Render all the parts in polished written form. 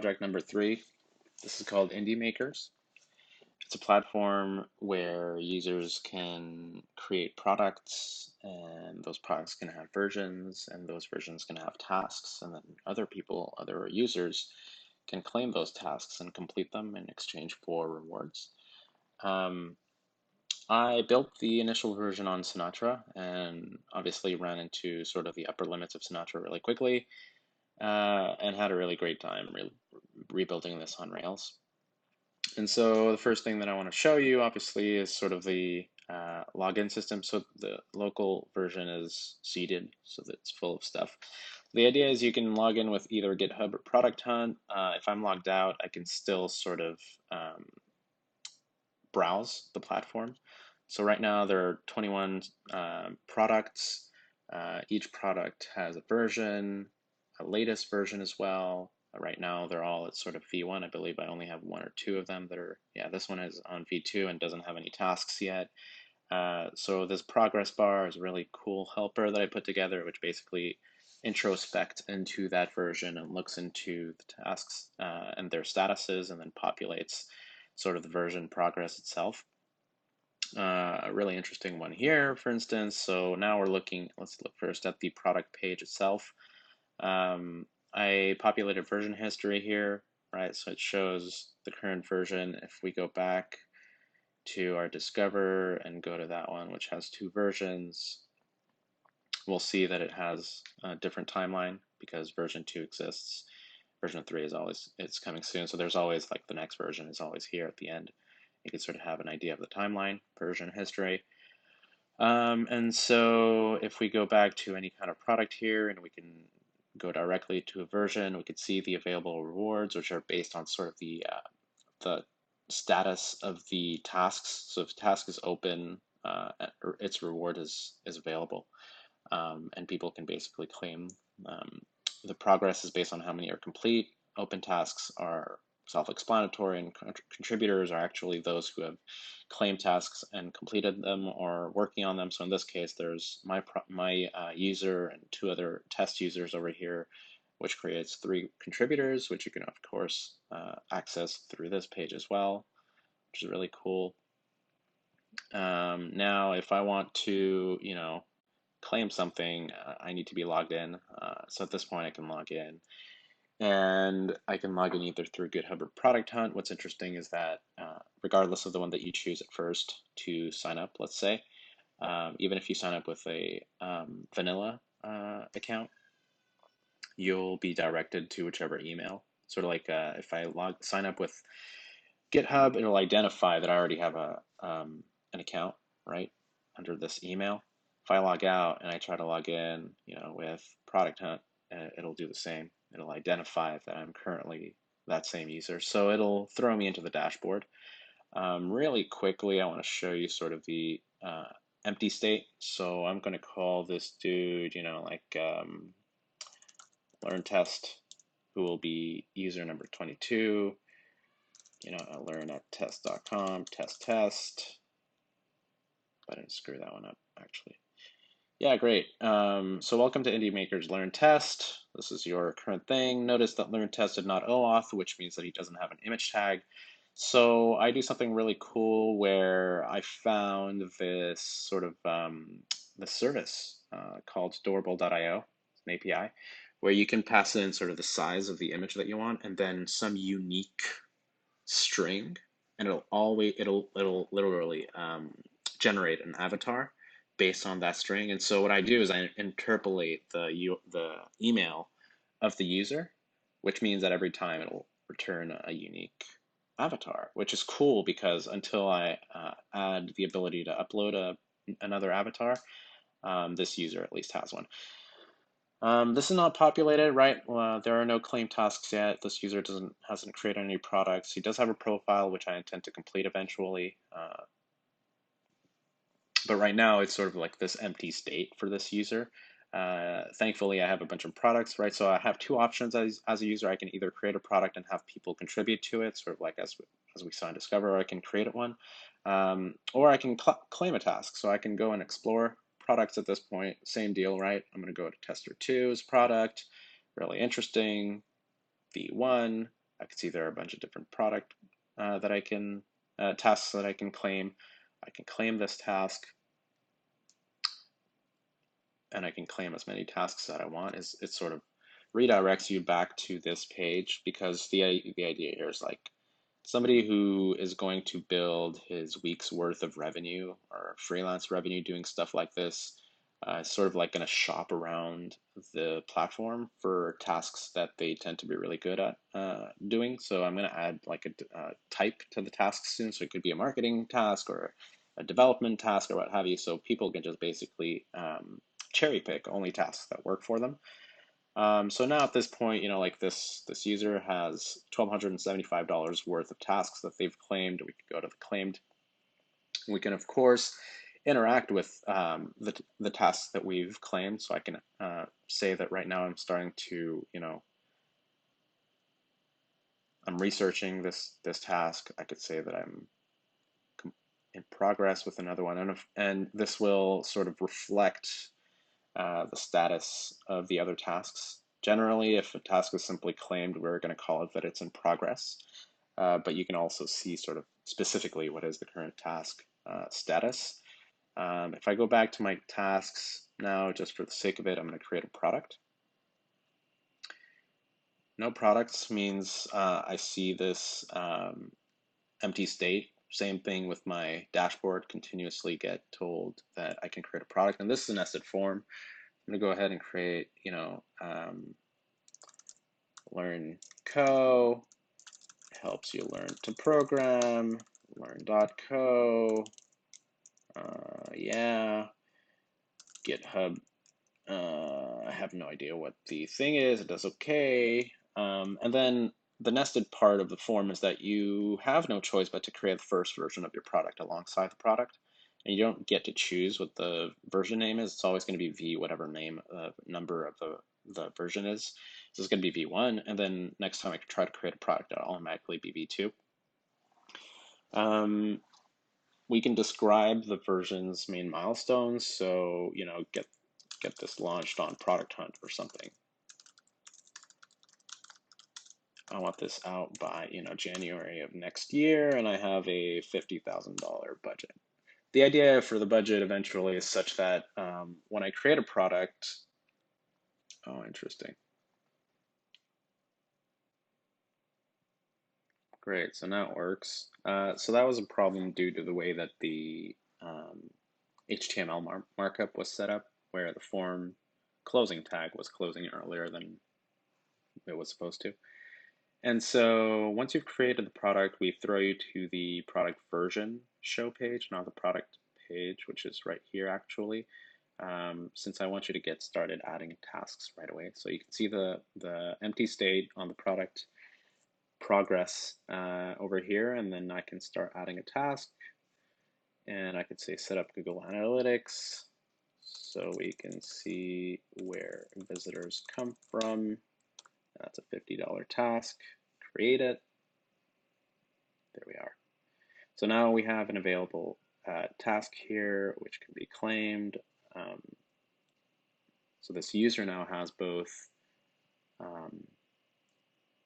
project number 3. This is called Indie Makers. It's a platform where users can create products, and those products can have versions, and those versions can have tasks, and then other users, can claim those tasks and complete them in exchange for rewards. Um, I built the initial version on Sinatra and obviously ran into sort of the upper limits of Sinatra really quickly, and had a really great time rebuilding this on Rails. And so the first thing that I want to show you, obviously, is sort of the login system. So the local version is seeded, so that it's full of stuff. The idea is you can log in with either GitHub or Product Hunt. If I'm logged out, I can still sort of browse the platform. So right now there are 21 products. Each product has a version, a latest version as well. Right now they're all at sort of V1. I believe I only have one or two of them that are, yeah, this one is on V2 and doesn't have any tasks yet. So this progress bar is a really cool helper that I put together, which basically introspects into that version and looks into the tasks and their statuses, and then populates sort of the version progress itself. A really interesting one here, for instance. So now let's look first at the product page itself. I populated version history here, right? So it shows the current version. If we go back to our Discover and go to that one, which has two versions, we'll see that it has a different timeline because version 2 exists. Version 3 is always, it's coming soon. So there's always like the next version is always here at the end. You can sort of have an idea of the timeline, version history. And so if we go back to any kind of product here and we can go directly to a version, we could see the available rewards, which are based on sort of the status of the tasks. So if the task is open, its reward is available, and people can basically claim. The progress is based on how many are complete. Open tasks are self-explanatory, and contributors are actually those who have claimed tasks and completed them or working on them. So in this case, there's my user and two other test users over here, which creates 3 contributors, which you can of course access through this page as well, which is really cool. Now, if I want to, claim something, I need to be logged in. So at this point, I can log in. And I can log in either through GitHub or Product Hunt. What's interesting is that regardless of the one that you choose at first to sign up, let's say, even if you sign up with a vanilla account, you'll be directed to whichever email. Sort of like if I sign up with GitHub, it'll identify that I already have an account, right, under this email. If I log out and I try to log in, with Product Hunt, it'll do the same. It'll identify that I'm currently that same user. So it'll throw me into the dashboard. Really quickly, I want to show you sort of the empty state. So I'm going to call this dude, learn test, who will be user number 22. Learn at test.com, test. I didn't screw that one up, actually. Yeah, great. So welcome to Indie Makers Learn Test. This is your current thing. Notice that Learn Test did not OAuth, which means that he doesn't have an image tag. So I do something really cool where I found this sort of the service called Doorable.io, an API, where you can pass in sort of the size of the image that you want and then some unique string, and it'll literally generate an avatar based on that string. And so what I do is I interpolate the email of the user, which means that every time it'll return a unique avatar, which is cool because until I add the ability to upload another avatar, this user at least has one. This is not populated, right? There are no claim tasks yet. This user hasn't created any products. He does have a profile, which I intend to complete eventually. But right now, it's sort of like this empty state for this user. Thankfully, I have a bunch of products, right? So I have two options as a user. I can either create a product and have people contribute to it, sort of like as we saw in Discover, or I can create one. Or I can claim a task. So I can go and explore products at this point. Same deal, right? I'm going to go to tester 2's product. Really interesting. V1. I can see there are a bunch of different product that I can, tasks that I can claim. I can claim this task, and I can claim as many tasks that I want. It sort of redirects you back to this page, because the idea here is like somebody who is going to build his week's worth of revenue or freelance revenue doing stuff like this, is sort of like going to shop around the platform for tasks that they tend to be really good at doing. So I'm going to add like a type to the task soon. So it could be a marketing task or a development task or what have you. So people can just basically cherry pick only tasks that work for them. So now at this point, like this user has $1,275 worth of tasks that they've claimed. We can go to the claimed. We can of course interact with the tasks that we've claimed. So I can say that right now I'm starting to, I'm researching this task. I could say that I'm in progress with another one, and this will sort of reflect the status of the other tasks. Generally, if a task is simply claimed, we're going to call it that it's in progress. But you can also see sort of specifically what is the current task status. If I go back to my tasks now, just for the sake of it, I'm going to create a product. No products means I see this empty state. Same thing with my dashboard, continuously get told that I can create a product. And this is a nested form. I'm gonna go ahead and create, learn co, helps you learn to program, learn.co, yeah, GitHub, I have no idea what the thing is, it does okay. And then the nested part of the form is that you have no choice but to create the first version of your product alongside the product. And you don't get to choose what the version name is. It's always going to be V, whatever name, number of the version is. So it's going to be V1. And then next time I try to create a product, it'll automatically be V2. We can describe the version's main milestones. So, get this launched on Product Hunt or something. I want this out by, January of next year, and I have a $50,000 budget. The idea for the budget eventually is such that when I create a product, oh, interesting. Great, so now it works. So that was a problem due to the way that the HTML markup was set up, where the form closing tag was closing earlier than it was supposed to. And so once you've created the product, we throw you to the product version show page, not the product page, which is right here actually, since I want you to get started adding tasks right away. So you can see the empty state on the product progress over here, and then I can start adding a task, and I could say set up Google Analytics so we can see where visitors come from. That's a $50 task. Create it. There we are. So now we have an available task here, which can be claimed. So this user now has both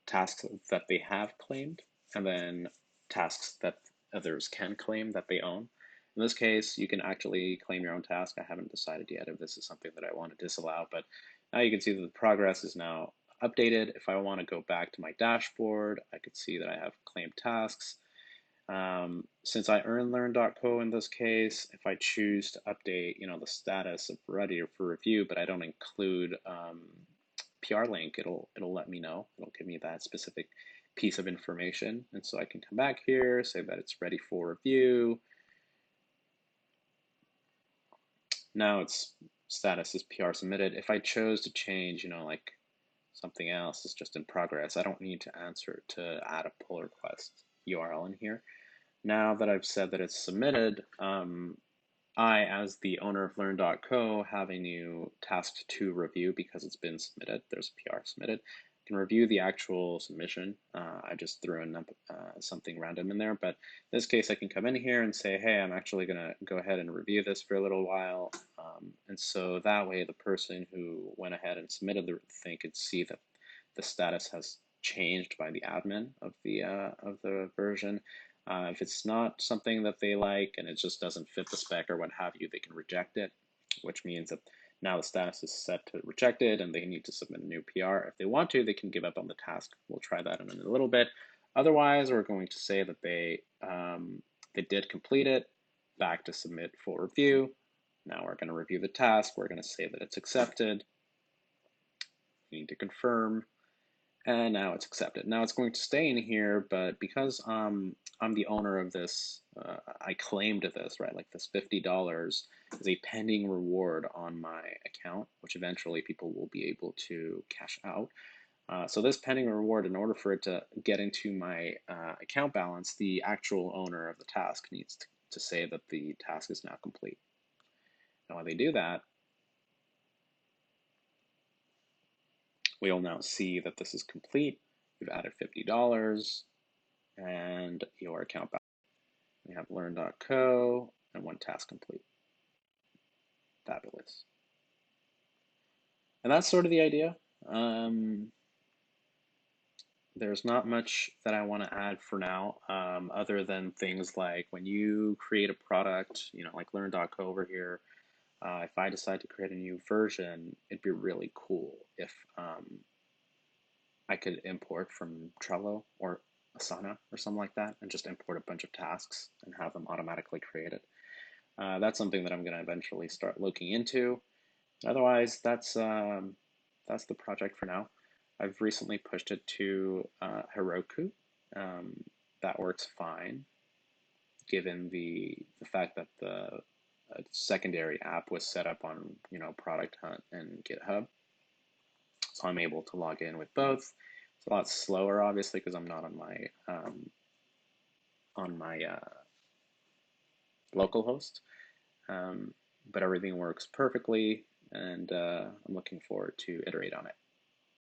tasks that they have claimed and then tasks that others can claim that they own. In this case, you can actually claim your own task. I haven't decided yet if this is something that I want to disallow, but now you can see that the progress is now updated. If I want to go back to my dashboard, I could see that I have claimed tasks. Since I earn learn.co in this case, if I choose to update, the status of ready for review, but I don't include PR link, it'll let me know. It'll give me that specific piece of information. And so I can come back here, say that it's ready for review. Now its status is PR submitted. If I chose to change, like something else is just in progress, I don't need to answer to add a pull request URL in here. Now that I've said that it's submitted, I, as the owner of learn.co, have a new task to review because it's been submitted. There's a PR submitted. I can review the actual submission. I just threw in something random in there, but in this case, I can come in here and say, hey, I'm actually going to go ahead and review this for a little while. And so that way, the person who went ahead and submitted the thing could see that the status has changed by the admin of the version. If it's not something that they like and it just doesn't fit the spec or what have you, they can reject it, which means that now the status is set to rejected and they need to submit a new PR. If they want to, they can give up on the task. We'll try that in a little bit. Otherwise, we're going to say that they did complete it, back to submit for review. Now we're going to review the task. We're going to say that it's accepted. We need to confirm, and now it's accepted. Now it's going to stay in here, but because I'm the owner of this, I claimed this, right? Like this $50 is a pending reward on my account, which eventually people will be able to cash out. So this pending reward, in order for it to get into my account balance, the actual owner of the task needs to say that the task is now complete. And when they do that, we'll now see that this is complete. We've added $50 and your account balance. We have learn.co and one task complete. Fabulous. And that's sort of the idea. There's not much that I want to add for now, other than things like when you create a product, like learn.co over here, if I decide to create a new version, it'd be really cool if I could import from Trello or Asana or something like that and just import a bunch of tasks and have them automatically created. That's something that I'm going to eventually start looking into. Otherwise, that's the project for now. I've recently pushed it to Heroku. That works fine, given the fact that the secondary app was set up on Product Hunt and GitHub. So I'm able to log in with both. It's a lot slower, obviously, because I'm not on my local host. But everything works perfectly, and I'm looking forward to iterate on it.